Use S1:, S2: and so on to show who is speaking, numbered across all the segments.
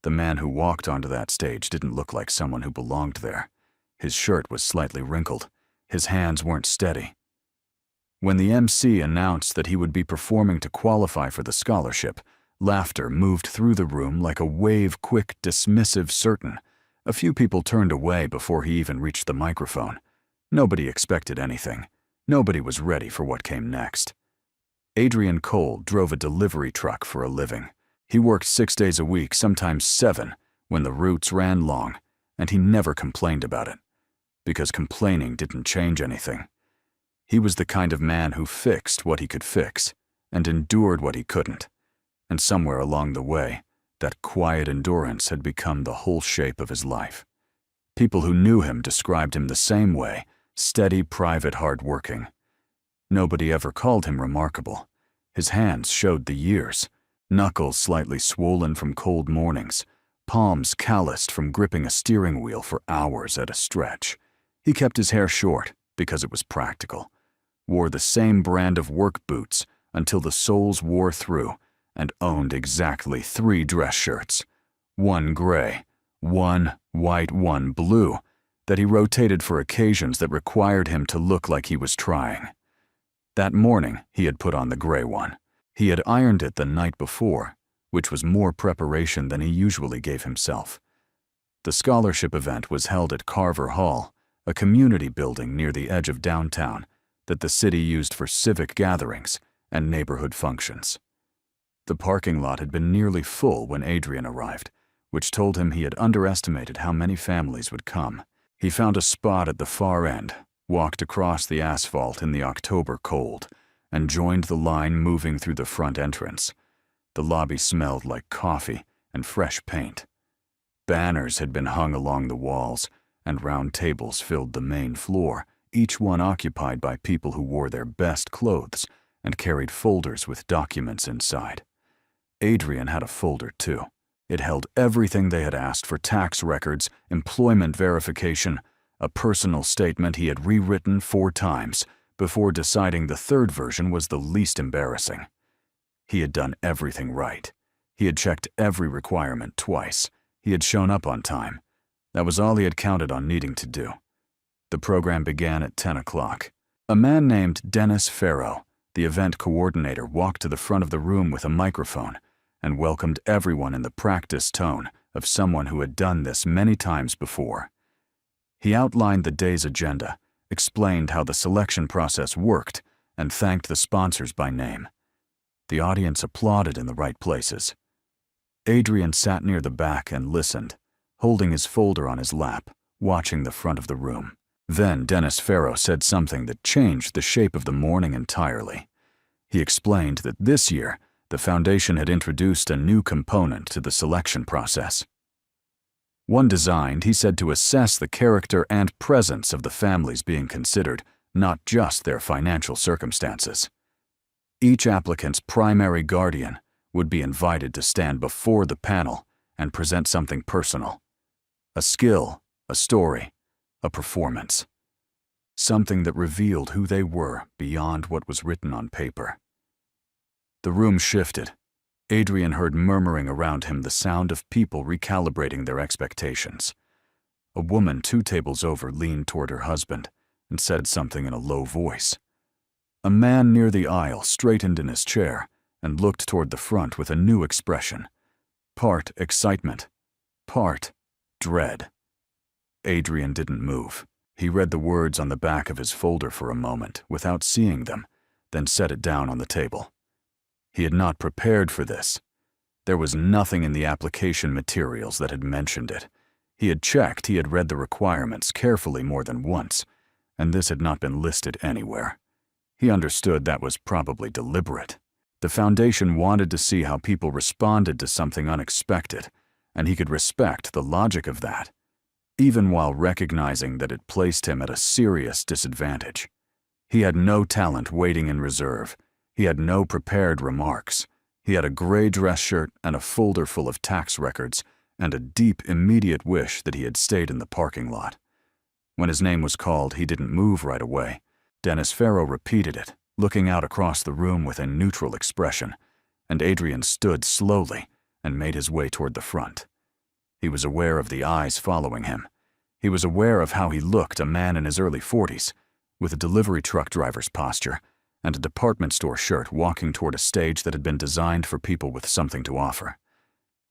S1: The man who walked onto that stage didn't look like someone who belonged there. His shirt was slightly wrinkled. His hands weren't steady. When the MC announced that he would be performing to qualify for the scholarship, laughter moved through the room like a wave, quick, dismissive, certain. A few people turned away before he even reached the microphone. Nobody expected anything. Nobody was ready for what came next. Adrian Cole drove a delivery truck for a living. He worked 6 days a week, sometimes 7, when the routes ran long, and he never complained about it, because complaining didn't change anything. He was the kind of man who fixed what he could fix and endured what he couldn't. And somewhere along the way, that quiet endurance had become the whole shape of his life. People who knew him described him the same way, steady, private, hard-working. Nobody ever called him remarkable. His hands showed the years, knuckles slightly swollen from cold mornings, palms calloused from gripping a steering wheel for hours at a stretch. He kept his hair short because it was practical, wore the same brand of work boots until the soles wore through, and owned exactly 3 dress shirts, 1 gray, 1 white, 1 blue, that he rotated for occasions that required him to look like he was trying. That morning, he had put on the gray one. He had ironed it the night before, which was more preparation than he usually gave himself. The scholarship event was held at Carver Hall, a community building near the edge of downtown that the city used for civic gatherings and neighborhood functions. The parking lot had been nearly full when Adrian arrived, which told him he had underestimated how many families would come. He found a spot at the far end, walked across the asphalt in the October cold, and joined the line moving through the front entrance. The lobby smelled like coffee and fresh paint. Banners had been hung along the walls, and round tables filled the main floor, each one occupied by people who wore their best clothes and carried folders with documents inside. Adrian had a folder too. It held everything they had asked for: tax records, employment verification, a personal statement he had rewritten 4 times before deciding the 3rd version was the least embarrassing. He had done everything right. He had checked every requirement twice. He had shown up on time. That was all he had counted on needing to do. The program began at 10 o'clock. A man named Dennis Farrow, the event coordinator, walked to the front of the room with a microphone and welcomed everyone in the practiced tone of someone who had done this many times before. He outlined the day's agenda, explained how the selection process worked, and thanked the sponsors by name. The audience applauded in the right places. Adrian sat near the back and listened, holding his folder on his lap, watching the front of the room. Then Dennis Farrow said something that changed the shape of the morning entirely. He explained that this year, the foundation had introduced a new component to the selection process. One designed, he said, to assess the character and presence of the families being considered, not just their financial circumstances. Each applicant's primary guardian would be invited to stand before the panel and present something personal: a skill, a story, a performance. Something that revealed who they were beyond what was written on paper. The room shifted. Adrian heard murmuring around him the sound of people recalibrating their expectations. A woman 2 tables over leaned toward her husband and said something in a low voice. A man near the aisle straightened in his chair and looked toward the front with a new expression, part excitement, part dread. Adrian didn't move. He read the words on the back of his folder for a moment without seeing them, then set it down on the table. He had not prepared for this. There was nothing in the application materials that had mentioned it. He had checked, he had read the requirements carefully more than once, and this had not been listed anywhere. He understood that was probably deliberate. The foundation wanted to see how people responded to something unexpected, and he could respect the logic of that, even while recognizing that it placed him at a serious disadvantage. He had no talent waiting in reserve. He had no prepared remarks. He had a gray dress shirt and a folder full of tax records and a deep, immediate wish that he had stayed in the parking lot. When his name was called, he didn't move right away. Dennis Farrow repeated it, looking out across the room with a neutral expression, and Adrian stood slowly and made his way toward the front. He was aware of the eyes following him. He was aware of how he looked, a man in his early 40s, with a delivery truck driver's posture and a department store shirt, walking toward a stage that had been designed for people with something to offer.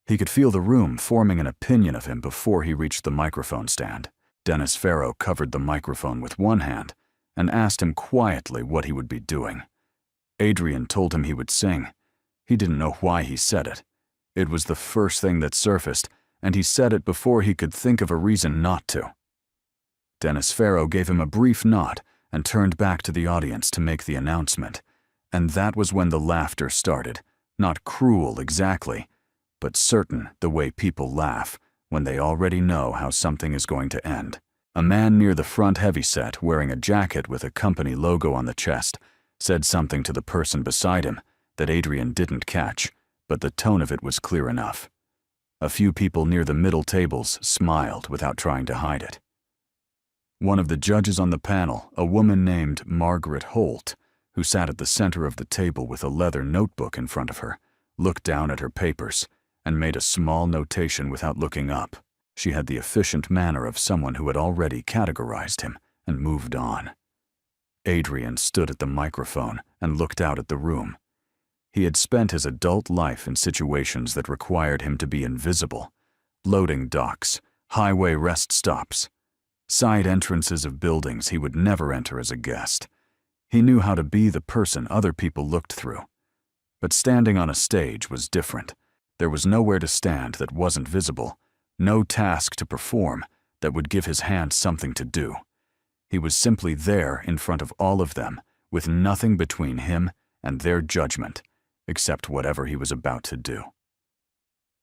S1: He could feel the room forming an opinion of him before he reached the microphone stand. Dennis Farrow covered the microphone with one hand and asked him quietly what he would be doing. Adrian told him he would sing. He didn't know why he said it. It was the first thing that surfaced, and he said it before he could think of a reason not to. Dennis Farrow gave him a brief nod and turned back to the audience to make the announcement. And that was when the laughter started. Not cruel exactly, but certain, the way people laugh when they already know how something is going to end. A man near the front heavyset, wearing a jacket with a company logo on the chest, said something to the person beside him that Adrian didn't catch, but the tone of it was clear enough. A few people near the middle tables smiled without trying to hide it. One of the judges on the panel, a woman named Margaret Holt, who sat at the center of the table with a leather notebook in front of her, looked down at her papers and made a small notation without looking up. She had the efficient manner of someone who had already categorized him and moved on. Adrian stood at the microphone and looked out at the room. He had spent his adult life in situations that required him to be invisible: loading docks, highway rest stops, side entrances of buildings he would never enter as a guest. He knew how to be the person other people looked through. But standing on a stage was different. There was nowhere to stand that wasn't visible, no task to perform that would give his hands something to do. He was simply there in front of all of them, with nothing between him and their judgment, except whatever he was about to do.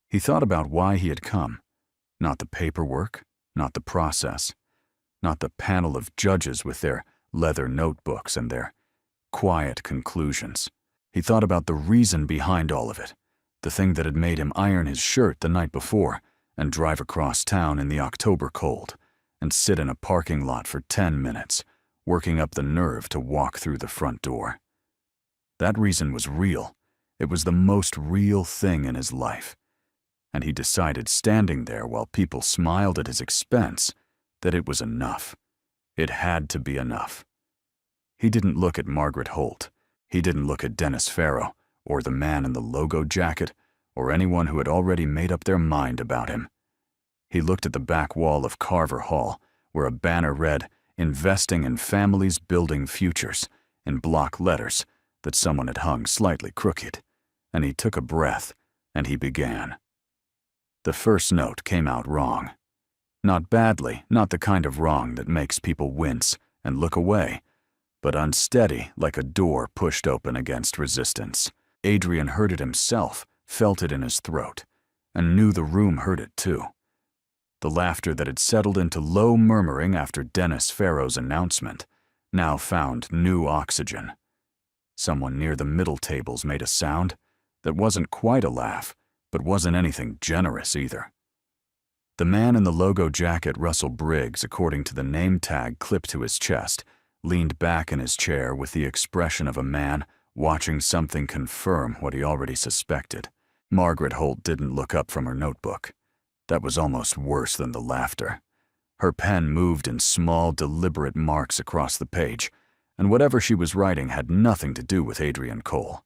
S1: He thought about why he had come. Not the paperwork, not the process, not the panel of judges with their leather notebooks and their quiet conclusions. He thought about the reason behind all of it, the thing that had made him iron his shirt the night before and drive across town in the October cold and sit in a parking lot for 10 minutes, working up the nerve to walk through the front door. That reason was real. It was the most real thing in his life. And he decided, standing there while people smiled at his expense, that it was enough. It had to be enough. He didn't look at Margaret Holt. He didn't look at Dennis Farrow, or the man in the logo jacket, or anyone who had already made up their mind about him. He looked at the back wall of Carver Hall, where a banner read, "Investing in Families Building Futures," in block letters that someone had hung slightly crooked, and he took a breath, and he began. The first note came out wrong. Not badly, not the kind of wrong that makes people wince and look away, but unsteady, like a door pushed open against resistance. Adrian heard it himself, felt it in his throat, and knew the room heard it too. The laughter that had settled into low murmuring after Dennis Farrow's announcement now found new oxygen. Someone near the middle tables made a sound that wasn't quite a laugh, but wasn't anything generous either. The man in the logo jacket, Russell Briggs, according to the name tag clipped to his chest, leaned back in his chair with the expression of a man watching something confirm what he already suspected. Margaret Holt didn't look up from her notebook. That was almost worse than the laughter. Her pen moved in small, deliberate marks across the page, and whatever she was writing had nothing to do with Adrian Cole.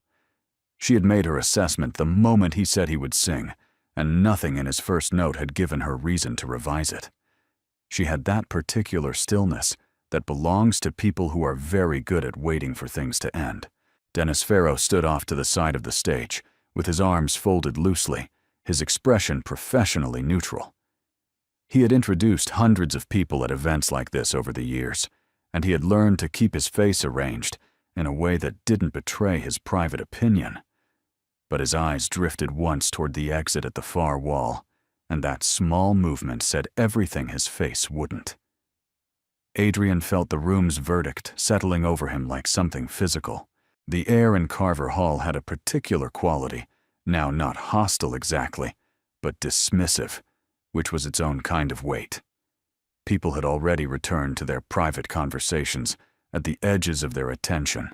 S1: She had made her assessment the moment he said he would sing, and nothing in his first note had given her reason to revise it. She had that particular stillness that belongs to people who are very good at waiting for things to end. Dennis Farrow stood off to the side of the stage, with his arms folded loosely, his expression professionally neutral. He had introduced hundreds of people at events like this over the years, and he had learned to keep his face arranged in a way that didn't betray his private opinion. But his eyes drifted once toward the exit at the far wall, and that small movement said everything his face wouldn't. Adrian felt the room's verdict settling over him like something physical. The air in Carver Hall had a particular quality, now not hostile exactly, but dismissive, which was its own kind of weight. People had already returned to their private conversations at the edges of their attention.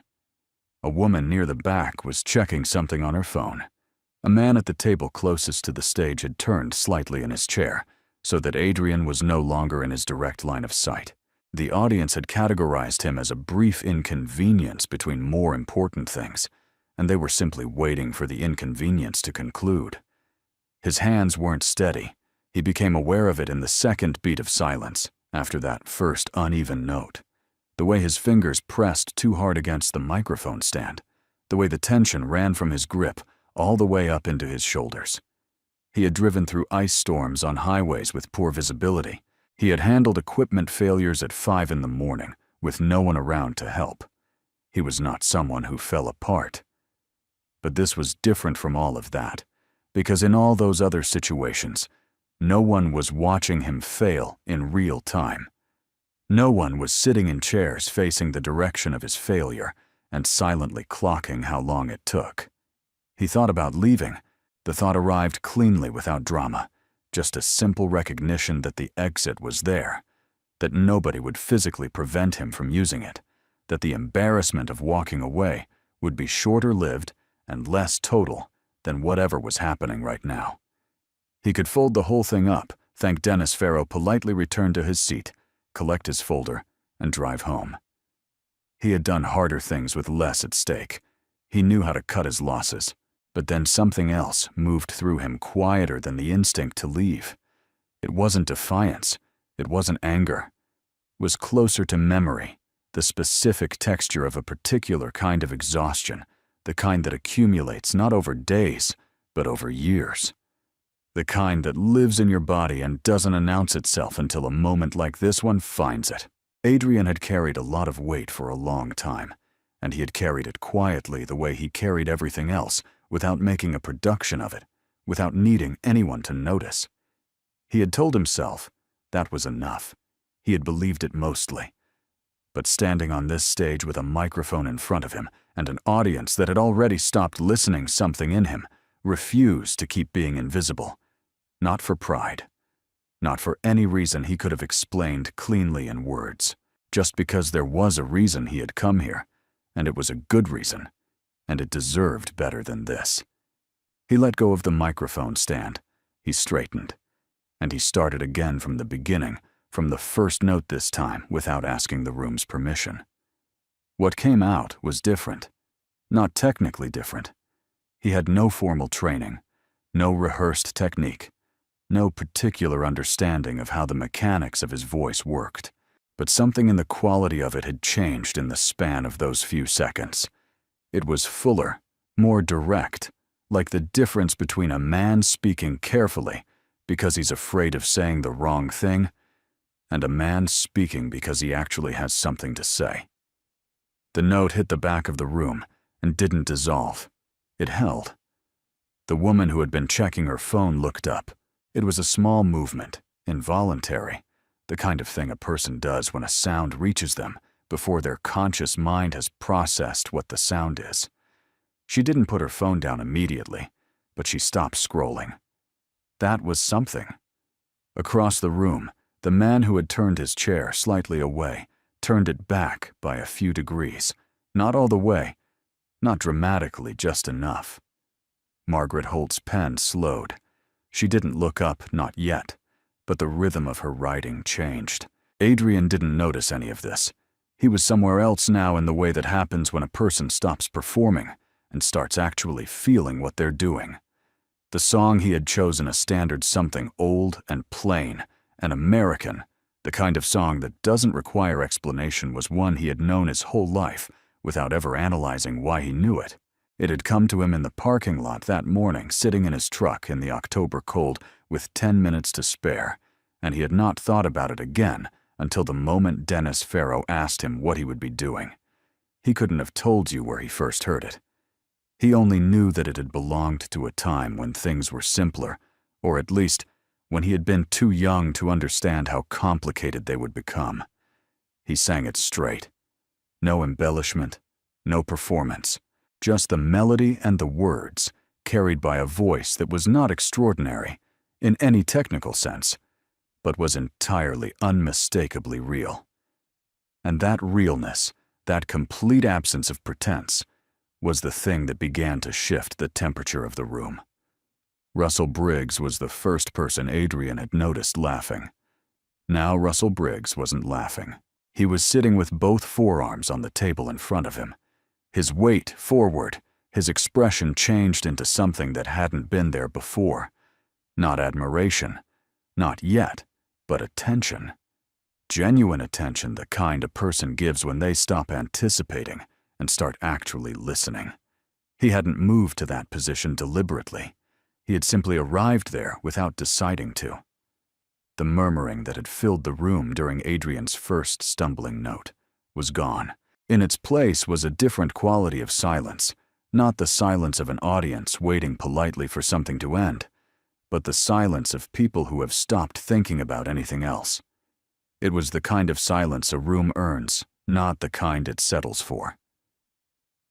S1: A woman near the back was checking something on her phone. A man at the table closest to the stage had turned slightly in his chair, so that Adrian was no longer in his direct line of sight. The audience had categorized him as a brief inconvenience between more important things, and they were simply waiting for the inconvenience to conclude. His hands weren't steady. He became aware of it in the second beat of silence, after that first uneven note. The way his fingers pressed too hard against the microphone stand, the way the tension ran from his grip all the way up into his shoulders. He had driven through ice storms on highways with poor visibility. He had handled equipment failures at 5 in the morning with no one around to help. He was not someone who fell apart. But this was different from all of that, because in all those other situations, no one was watching him fail in real time. No one was sitting in chairs facing the direction of his failure and silently clocking how long it took. He thought about leaving. The thought arrived cleanly without drama, just a simple recognition that the exit was there, that nobody would physically prevent him from using it, that the embarrassment of walking away would be shorter-lived and less total than whatever was happening right now. He could fold the whole thing up, thank Dennis Farrow, politely return to his seat, collect his folder, and drive home. He had done harder things with less at stake. He knew how to cut his losses. But then something else moved through him quieter than the instinct to leave. It wasn't defiance. It wasn't anger. It was closer to memory, the specific texture of a particular kind of exhaustion, the kind that accumulates not over days, but over years. The kind that lives in your body and doesn't announce itself until a moment like this one finds it. Adrian had carried a lot of weight for a long time, and he had carried it quietly the way he carried everything else, without making a production of it, without needing anyone to notice. He had told himself that was enough. He had believed it mostly. But standing on this stage with a microphone in front of him and an audience that had already stopped listening, something in him refused to keep being invisible. Not for pride. Not for any reason he could have explained cleanly in words. Just because there was a reason he had come here, and it was a good reason. And it deserved better than this. He let go of the microphone stand. He straightened. And he started again from the beginning, from the first note this time, without asking the room's permission. What came out was different. Not technically different. He had no formal training, no rehearsed technique, no particular understanding of how the mechanics of his voice worked. But something in the quality of it had changed in the span of those few seconds. It was fuller, more direct, like the difference between a man speaking carefully because he's afraid of saying the wrong thing and a man speaking because he actually has something to say. The note hit the back of the room and didn't dissolve. It held. The woman who had been checking her phone looked up. It was a small movement, involuntary, the kind of thing a person does when a sound reaches them before their conscious mind has processed what the sound is. She didn't put her phone down immediately, but she stopped scrolling. That was something. Across the room, the man who had turned his chair slightly away turned it back by a few degrees. Not all the way, not dramatically, just enough. Margaret Holt's pen slowed. She didn't look up, not yet, but the rhythm of her writing changed. Adrian didn't notice any of this. He was somewhere else now, in the way that happens when a person stops performing and starts actually feeling what they're doing. The song he had chosen, a standard something old and plain, and American, the kind of song that doesn't require explanation, was one he had known his whole life without ever analyzing why he knew it. It had come to him in the parking lot that morning, sitting in his truck in the October cold with 10 minutes to spare, and he had not thought about it again until the moment Dennis Farrow asked him what he would be doing. He couldn't have told you where he first heard it. He only knew that it had belonged to a time when things were simpler, or at least when he had been too young to understand how complicated they would become. He sang it straight. No embellishment, no performance, just the melody and the words, carried by a voice that was not extraordinary in any technical sense, but was entirely unmistakably real. And that realness, that complete absence of pretense, was the thing that began to shift the temperature of the room. Russell Briggs was the first person Adrian had noticed laughing. Now Russell Briggs wasn't laughing. He was sitting with both forearms on the table in front of him. His weight forward, his expression changed into something that hadn't been there before. Not admiration, not yet, but attention. Genuine attention, the kind a person gives when they stop anticipating and start actually listening. He hadn't moved to that position deliberately. He had simply arrived there without deciding to. The murmuring that had filled the room during Adrian's first stumbling note was gone. In its place was a different quality of silence, not the silence of an audience waiting politely for something to end, but the silence of people who have stopped thinking about anything else. It was the kind of silence a room earns, not the kind it settles for.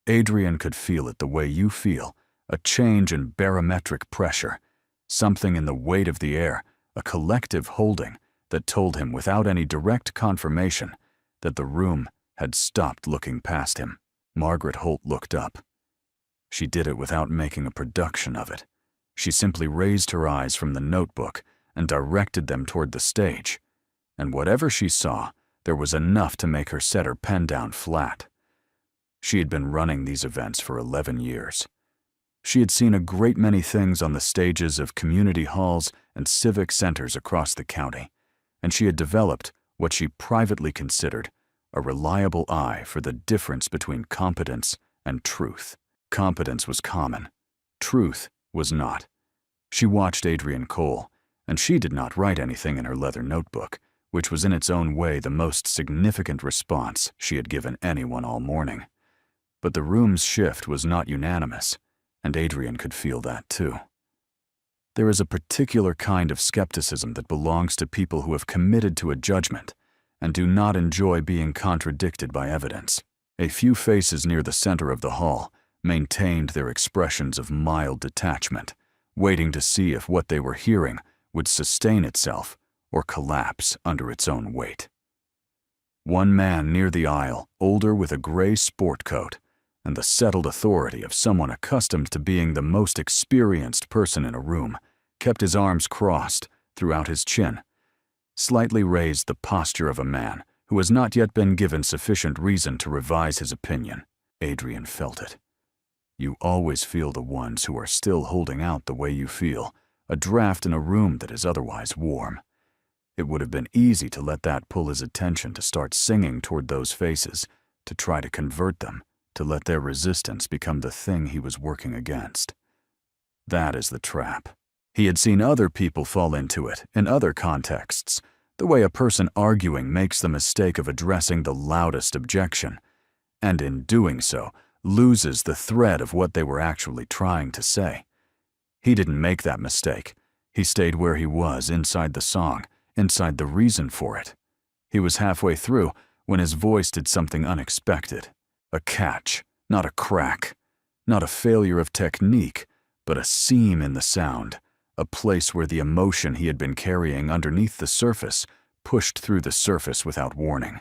S1: Adrian could feel it the way you feel, a change in barometric pressure, something in the weight of the air, a collective holding that told him without any direct confirmation that the room had stopped looking past him. Margaret Holt looked up. She did it without making a production of it. She simply raised her eyes from the notebook and directed them toward the stage, and whatever she saw, there was enough to make her set her pen down flat. She had been running these events for 11 years. She had seen a great many things on the stages of community halls and civic centers across the county, and she had developed what she privately considered a reliable eye for the difference between competence and truth. Competence was common. Truth was not. She watched Adrian Cole, and she did not write anything in her leather notebook, which was in its own way the most significant response she had given anyone all morning. But the room's shift was not unanimous, and Adrian could feel that too. There is a particular kind of skepticism that belongs to people who have committed to a judgment and do not enjoy being contradicted by evidence. A few faces near the center of the hall maintained their expressions of mild detachment, waiting to see if what they were hearing would sustain itself or collapse under its own weight. One man near the aisle, older with a gray sport coat, and the settled authority of someone accustomed to being the most experienced person in a room, kept his arms crossed throughout his chin, slightly raised the posture of a man who has not yet been given sufficient reason to revise his opinion. Adrian felt it. You always feel the ones who are still holding out the way you feel, a draft in a room that is otherwise warm. It would have been easy to let that pull his attention to start singing toward those faces, to try to convert them, to let their resistance become the thing he was working against. That is the trap. He had seen other people fall into it in other contexts, the way a person arguing makes the mistake of addressing the loudest objection, and in doing so, loses the thread of what they were actually trying to say. He didn't make that mistake. He stayed where he was, inside the song, inside the reason for it. He was halfway through when his voice did something unexpected. A catch, not a crack, not a failure of technique, but a seam in the sound, a place where the emotion he had been carrying underneath the surface pushed through the surface without warning.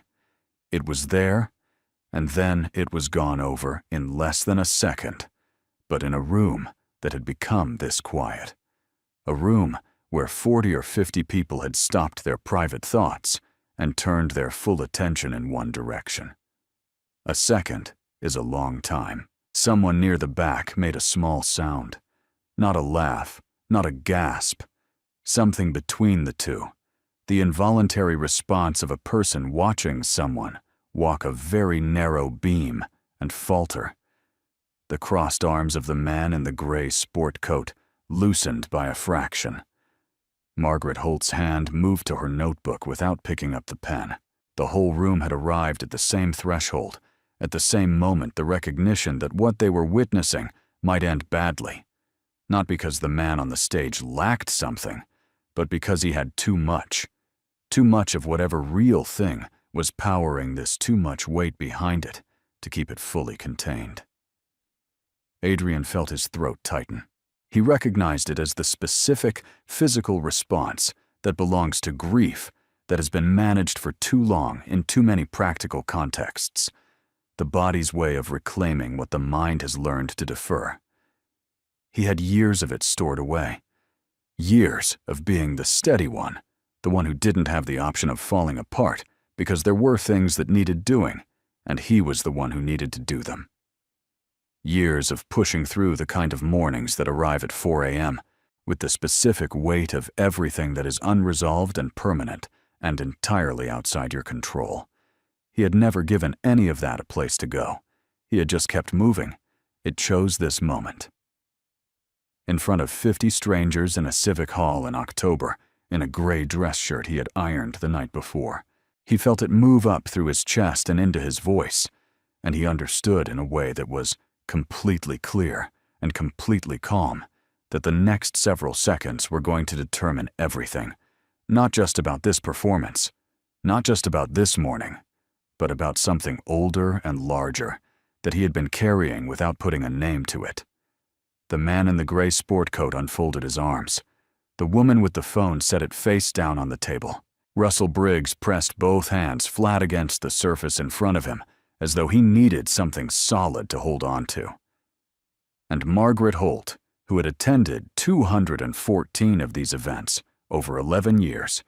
S1: It was there, and then it was gone over in less than a second, but in a room that had become this quiet. A room where 40 or 50 people had stopped their private thoughts and turned their full attention in one direction. A second is a long time. Someone near the back made a small sound. Not a laugh, not a gasp. Something between the two. The involuntary response of a person watching someone walk a very narrow beam and falter. The crossed arms of the man in the gray sport coat loosened by a fraction. Margaret Holt's hand moved to her notebook without picking up the pen. The whole room had arrived at the same threshold, at the same moment, the recognition that what they were witnessing might end badly. Not because the man on the stage lacked something, but because he had too much. Too much of whatever real thing was powering this too much weight behind it to keep it fully contained. Adrian felt his throat tighten. He recognized it as the specific physical response that belongs to grief that has been managed for too long in too many practical contexts. The body's way of reclaiming what the mind has learned to defer. He had years of it stored away, Years of being the steady one, the one who didn't have the option of falling apart because there were things that needed doing, and he was the one who needed to do them. Years of pushing through the kind of mornings that arrive at 4 a.m. with the specific weight of everything that is unresolved and permanent and entirely outside your control. He had never given any of that a place to go. He had just kept moving. It chose this moment. In front of 50 strangers in a civic hall in October, in a gray dress shirt he had ironed the night before, he felt it move up through his chest and into his voice, and he understood in a way that was completely clear and completely calm that the next several seconds were going to determine everything, not just about this performance, not just about this morning, but about something older and larger that he had been carrying without putting a name to it. The man in the gray sport coat unfolded his arms. The woman with the phone set it face down on the table. Russell Briggs pressed both hands flat against the surface in front of him, as though he needed something solid to hold on to. And Margaret Holt, who had attended 214 of these events over 11 years,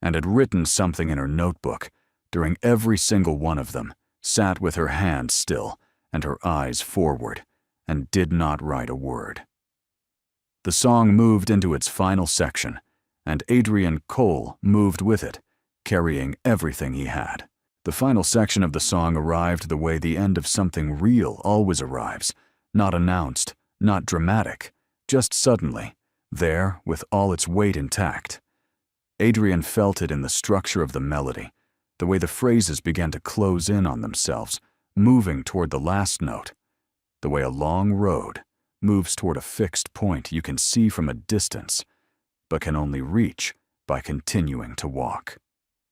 S1: and had written something in her notebook during every single one of them, sat with her hands still and her eyes forward, and did not write a word. The song moved into its final section, and Adrian Cole moved with it, carrying everything he had. The final section of the song arrived the way the end of something real always arrives, not announced, not dramatic, just suddenly, there with all its weight intact. Adrian felt it in the structure of the melody, the way the phrases began to close in on themselves, moving toward the last note, the way a long road moves toward a fixed point you can see from a distance, but can only reach by continuing to walk.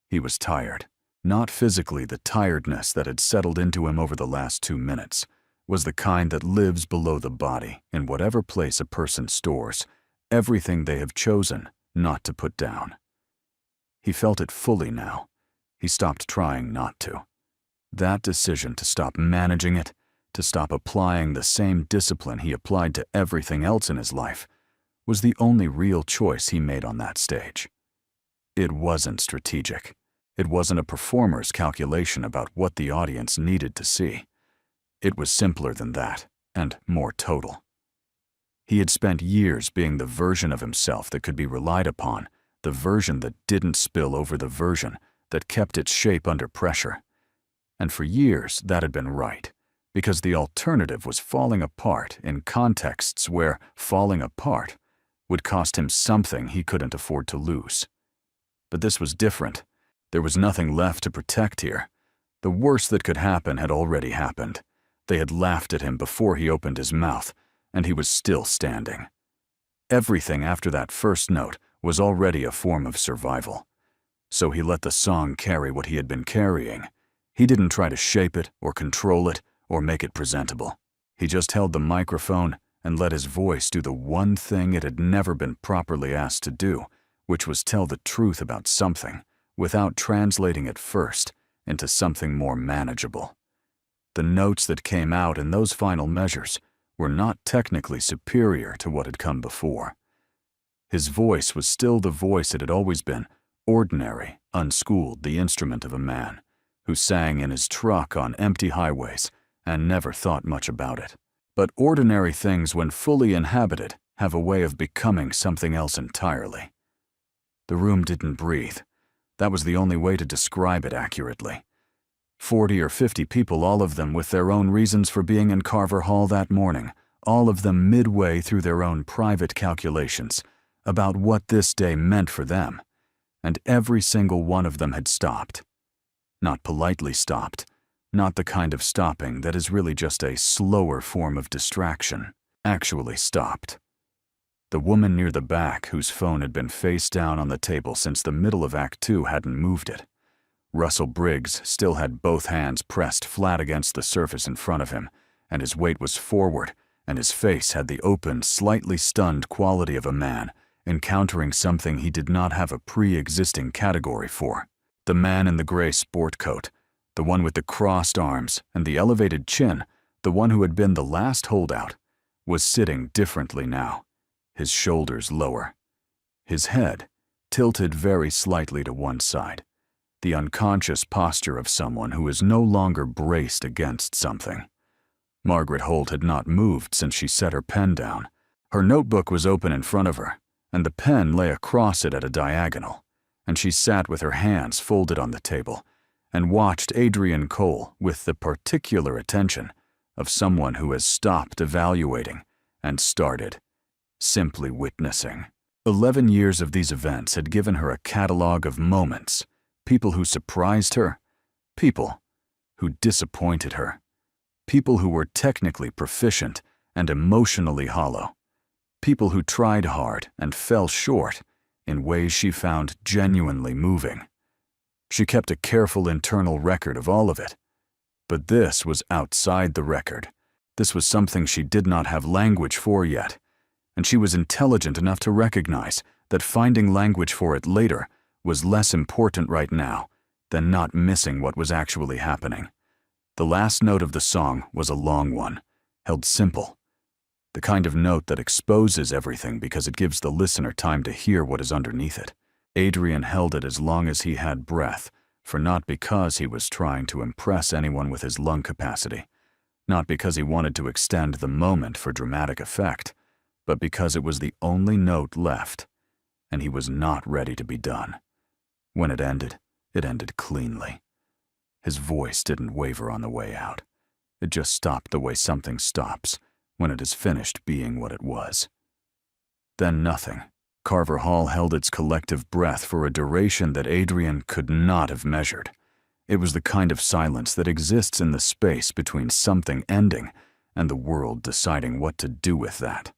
S1: He was tired. Not physically. The tiredness that had settled into him over the last 2 minutes was the kind that lives below the body in whatever place a person stores everything they have chosen not to put down. He felt it fully now. He stopped trying not to. That decision to stop managing it, to stop applying the same discipline he applied to everything else in his life, was the only real choice he made on that stage. It wasn't strategic. It wasn't a performer's calculation about what the audience needed to see. It was simpler than that, and more total. He had spent years being the version of himself that could be relied upon, the version that didn't spill over the version that kept its shape under pressure. And for years that had been right, because the alternative was falling apart in contexts where falling apart would cost him something he couldn't afford to lose. But this was different. There was nothing left to protect here. The worst that could happen had already happened. They had laughed at him before he opened his mouth, and he was still standing. Everything after that first note was already a form of survival. So he let the song carry what he had been carrying. He didn't try to shape it or control it or make it presentable. He just held the microphone and let his voice do the one thing it had never been properly asked to do, which was tell the truth about something, without translating it first into something more manageable. The notes that came out in those final measures were not technically superior to what had come before. His voice was still the voice it had always been, ordinary, unschooled, the instrument of a man who sang in his truck on empty highways and never thought much about it. But ordinary things, when fully inhabited, have a way of becoming something else entirely. The room didn't breathe. That was the only way to describe it accurately. 40 or 50 people, all of them with their own reasons for being in Carver Hall that morning, all of them midway through their own private calculations about what this day meant for them, and every single one of them had stopped. Not politely stopped, not the kind of stopping that is really just a slower form of distraction, actually stopped. The woman near the back, whose phone had been face down on the table since the middle of Act 2, hadn't moved it. Russell Briggs still had both hands pressed flat against the surface in front of him, and his weight was forward, and his face had the open, slightly stunned quality of a man encountering something he did not have a pre-existing category for. The man in the gray sport coat, the one with the crossed arms and the elevated chin, the one who had been the last holdout, was sitting differently now, his shoulders lower, his head tilted very slightly to one side, the unconscious posture of someone who is no longer braced against something. Margaret Holt had not moved since she set her pen down. Her notebook was open in front of her, and the pen lay across it at a diagonal, and she sat with her hands folded on the table and watched Adrian Cole with the particular attention of someone who has stopped evaluating and started simply witnessing. 11 years of these events had given her a catalog of moments, people who surprised her, people who disappointed her, people who were technically proficient and emotionally hollow, people who tried hard and fell short in ways she found genuinely moving. She kept a careful internal record of all of it, but this was outside the record. This was something she did not have language for yet, and she was intelligent enough to recognize that finding language for it later was less important right now than not missing what was actually happening. The last note of the song was a long one, held simple, the kind of note that exposes everything because it gives the listener time to hear what is underneath it. Adrian held it as long as he had breath, for not because he was trying to impress anyone with his lung capacity, not because he wanted to extend the moment for dramatic effect, but because it was the only note left, and he was not ready to be done. When it ended cleanly. His voice didn't waver on the way out. It just stopped the way something stops when it is finished being what it was. Then nothing. Carver Hall held its collective breath for a duration that Adrian could not have measured. It was the kind of silence that exists in the space between something ending and the world deciding what to do with that.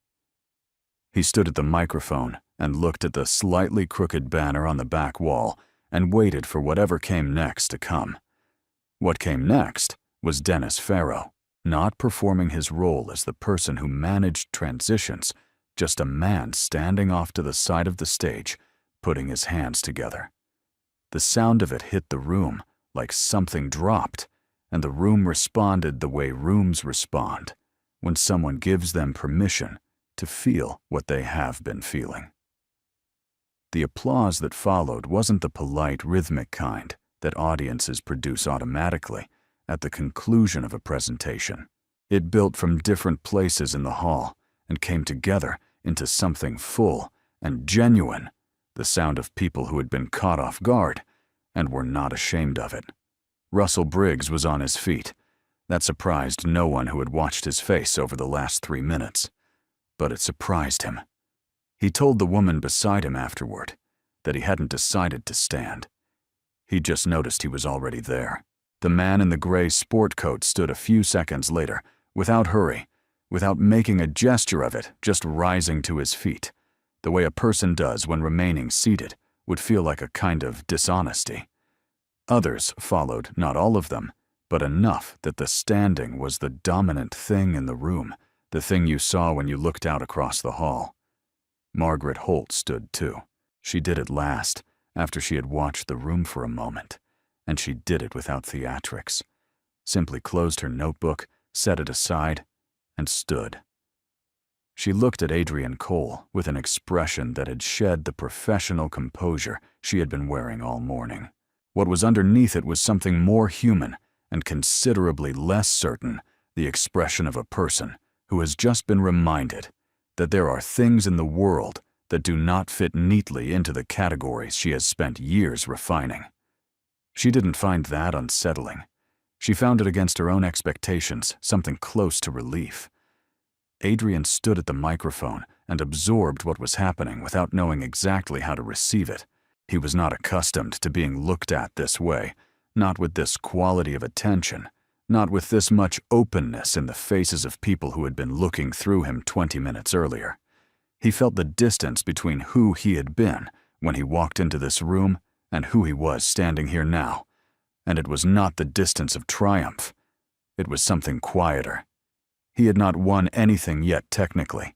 S1: He stood at the microphone and looked at the slightly crooked banner on the back wall and waited for whatever came next to come. What came next was Dennis Farrow, not performing his role as the person who managed transitions, just a man standing off to the side of the stage, putting his hands together. The sound of it hit the room like something dropped, and the room responded the way rooms respond when someone gives them permission to feel what they have been feeling. The applause that followed wasn't the polite, rhythmic kind that audiences produce automatically at the conclusion of a presentation. It built from different places in the hall and came together into something full and genuine, the sound of people who had been caught off guard and were not ashamed of it. Russell Briggs was on his feet. That surprised no one who had watched his face over the last 3 minutes. But it surprised him. He told the woman beside him afterward that he hadn't decided to stand. He just noticed he was already there. The man in the gray sport coat stood a few seconds later, without hurry, without making a gesture of it, just rising to his feet. The way a person does when remaining seated would feel like a kind of dishonesty. Others followed, not all of them, but enough that the standing was the dominant thing in the room, the thing you saw when you looked out across the hall. Margaret Holt stood too. She did it last, after she had watched the room for a moment, and she did it without theatrics. Simply closed her notebook, set it aside, and stood. She looked at Adrian Cole with an expression that had shed the professional composure she had been wearing all morning. What was underneath it was something more human and considerably less certain, the expression of a person who has just been reminded that there are things in the world that do not fit neatly into the categories she has spent years refining. She didn't find that unsettling. She found it against her own expectations, something close to relief. Adrian stood at the microphone and absorbed what was happening without knowing exactly how to receive it. He was not accustomed to being looked at this way, not with this quality of attention, not with this much openness in the faces of people who had been looking through him 20 minutes earlier. He felt the distance between who he had been when he walked into this room and who he was standing here now, and it was not the distance of triumph. It was something quieter. He had not won anything yet technically.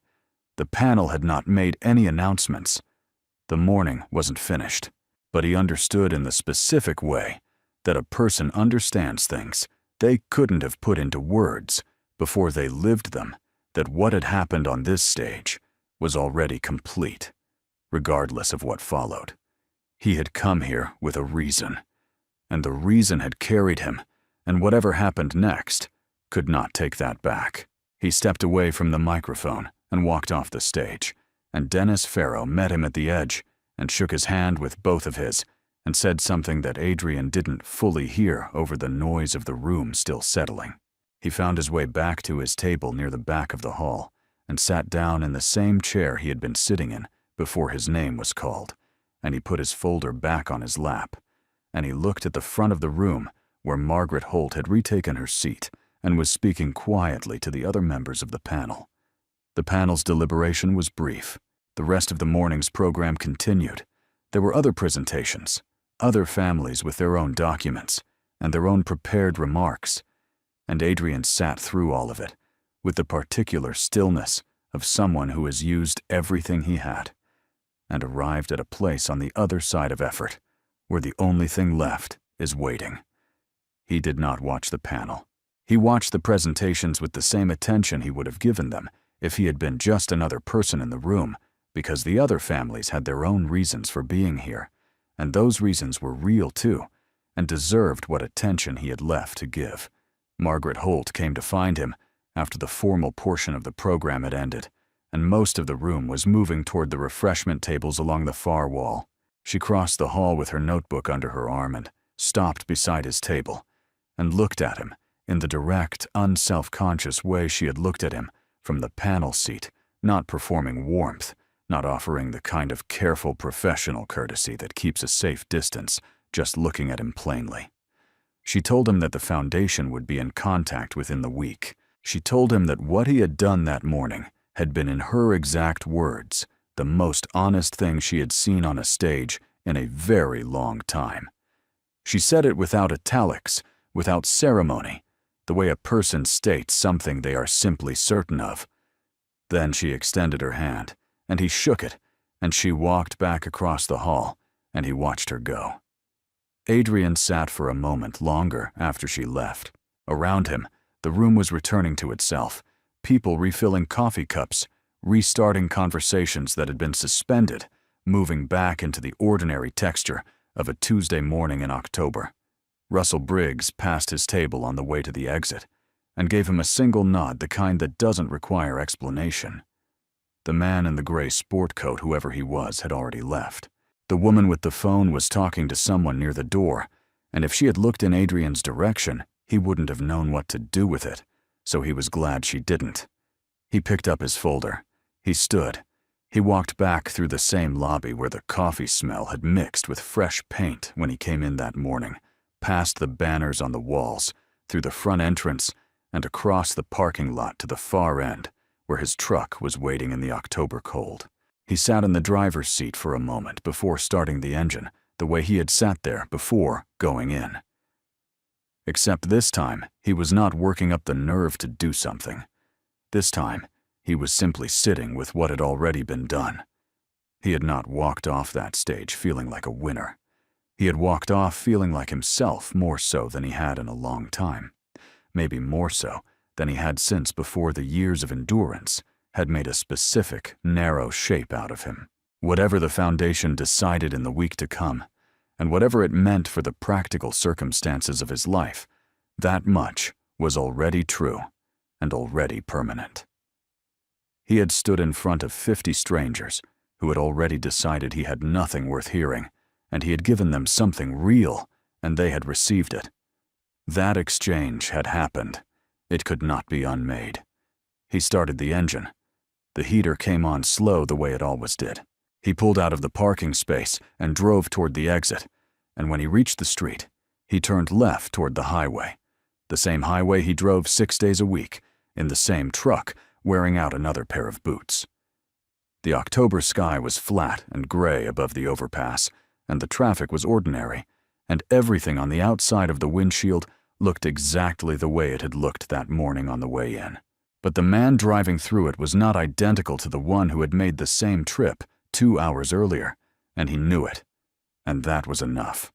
S1: The panel had not made any announcements. The morning wasn't finished, but he understood in the specific way that a person understands things they couldn't have put into words before they lived them, that what had happened on this stage was already complete, regardless of what followed. He had come here with a reason, and the reason had carried him, and whatever happened next could not take that back. He stepped away from the microphone and walked off the stage, and Dennis Farrow met him at the edge and shook his hand with both of his and said something that Adrian didn't fully hear over the noise of the room still settling. He found his way back to his table near the back of the hall and sat down in the same chair he had been sitting in before his name was called, and he put his folder back on his lap, and he looked at the front of the room where Margaret Holt had retaken her seat and was speaking quietly to the other members of the panel. The panel's deliberation was brief. The rest of the morning's program continued. There were other presentations, other families with their own documents and their own prepared remarks, and Adrian sat through all of it with the particular stillness of someone who has used everything he had and arrived at a place on the other side of effort where the only thing left is waiting. He did not watch the panel. He watched the presentations with the same attention he would have given them if he had been just another person in the room, because the other families had their own reasons for being here, and those reasons were real too, and deserved what attention he had left to give. Margaret Holt came to find him after the formal portion of the program had ended, and most of the room was moving toward the refreshment tables along the far wall. She crossed the hall with her notebook under her arm and stopped beside his table and looked at him in the direct, unself-conscious way she had looked at him from the panel seat, not performing warmth, not offering the kind of careful professional courtesy that keeps a safe distance, just looking at him plainly. She told him that the foundation would be in contact within the week. She told him that what he had done that morning had been, in her exact words, the most honest thing she had seen on a stage in a very long time. She said it without italics, without ceremony, the way a person states something they are simply certain of. Then she extended her hand, and he shook it, and she walked back across the hall, and he watched her go. Adrian sat for a moment longer after she left. Around him, the room was returning to itself, people refilling coffee cups, restarting conversations that had been suspended, moving back into the ordinary texture of a Tuesday morning in October. Russell Briggs passed his table on the way to the exit and gave him a single nod, the kind that doesn't require explanation. The man in the gray sport coat, whoever he was, had already left. The woman with the phone was talking to someone near the door, and if she had looked in Adrian's direction, he wouldn't have known what to do with it, so he was glad she didn't. He picked up his folder. He stood. He walked back through the same lobby where the coffee smell had mixed with fresh paint when he came in that morning, past the banners on the walls, through the front entrance, and across the parking lot to the far end, where his truck was waiting in the October cold. He sat in the driver's seat for a moment before starting the engine, the way he had sat there before going in. Except this time, he was not working up the nerve to do something. This time, he was simply sitting with what had already been done. He had not walked off that stage feeling like a winner. He had walked off feeling like himself more so than he had in a long time, maybe more so than he had since before the years of endurance had made a specific, narrow shape out of him. Whatever the foundation decided in the week to come, and whatever it meant for the practical circumstances of his life, that much was already true and already permanent. He had stood in front of 50 strangers who had already decided he had nothing worth hearing, and he had given them something real, and they had received it. That exchange had happened. It could not be unmade. He started the engine. The heater came on slow the way it always did. He pulled out of the parking space and drove toward the exit, and when he reached the street, he turned left toward the highway, the same highway he drove 6 days a week, in the same truck, wearing out another pair of boots. The October sky was flat and gray above the overpass, and the traffic was ordinary, and everything on the outside of the windshield looked exactly the way it had looked that morning on the way in. But the man driving through it was not identical to the one who had made the same trip 2 hours earlier, and he knew it. And that was enough.